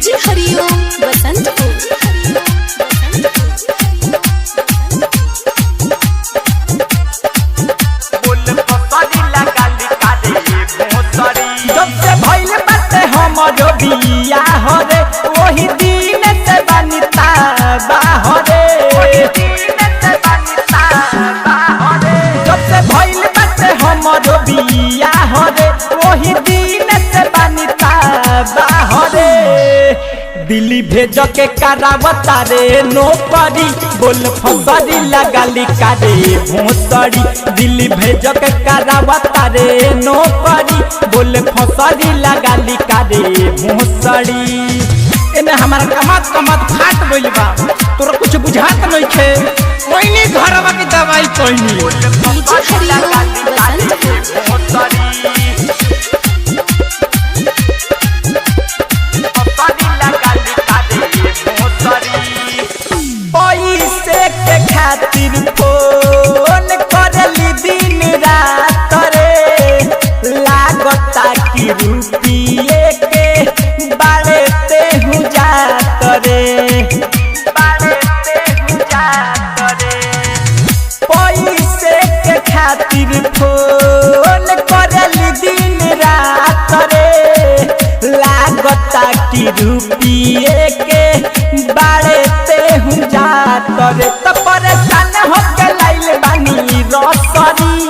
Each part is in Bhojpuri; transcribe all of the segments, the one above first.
डीजे हरिओम बसंत को बिया हो रे वही दिन से बनिता बाहरे जब से भइल बाटे हमरो बिया हो रे वही दिन से बनिता बाहरे दिल्ली भेज के करावता रे नौकरी बोल फसरी लगाली कारे भोसड़ी दिल्ली भेज के करावता रे नौकरी बोल फसरी लगाली कारे भोसड़ी एने हमारा कमत फाट गइल बा तोरा कुछ बुझात नहीं छे ओइनी घरवा की दवाई कोइनी डीजे हरिओम बसंत को खातिर फोन करली दिन रात रे लागता कि रुपिए के बाड़े ते हूँ जात रे पैसे के खातिर फोन करली दिन रात रे लागता कि रुपिए के बाड़े ते हूँ जात रे परेशान हो के लाइल बानी रसरी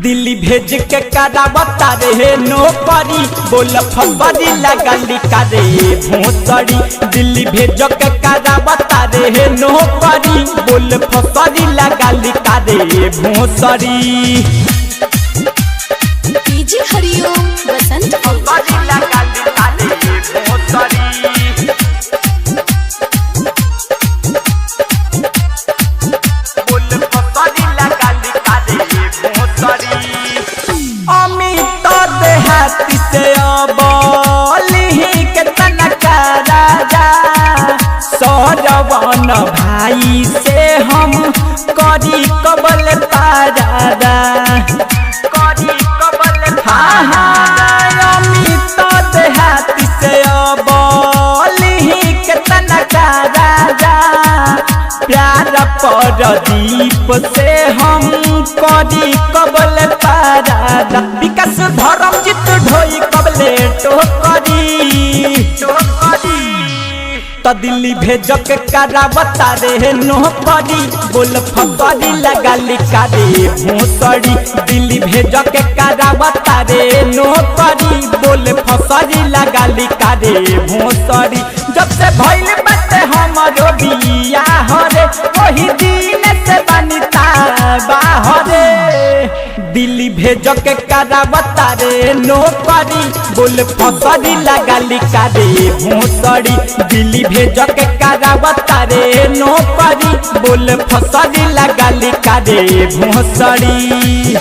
दिल्ली भेज के करावता रे नौकरी बोल फसरी लगाली कारे भोसड़ी दिल्ली भेज के करावता रे नौकरी बोल फसरी लगाली कारे भोसड़ी डीजे हरिओम बसंत को लगाली कारे भोसड़ी अमित देहाती से अबली के तनका राजा सरवन भाई से हम करी कबल पारादा अमित देहाती से अबली के तनका राजा प्यार परदीप से हम करी कबल पारादा विकास धर्म चित ढोई कबले टोकरी तो दिल्ली भेज के करावता रे नौकरी बोल फसरी लगाली कारे भोसड़ी दिल्ली भेज के करावता रे नौकरी बोल फसरी लगाली कारे भोसड़ी जब से भइल बाटे हमरो बिया हो रे वही दिन से बनिता बाहरे दिल्ली भेज के करावता रे नौकरी बोल फसरी लगाली कारे भोसड़ी दिल्ली भेज के करावता रे नौकरी बोल फसरी लगाली कारे भोसड़ी।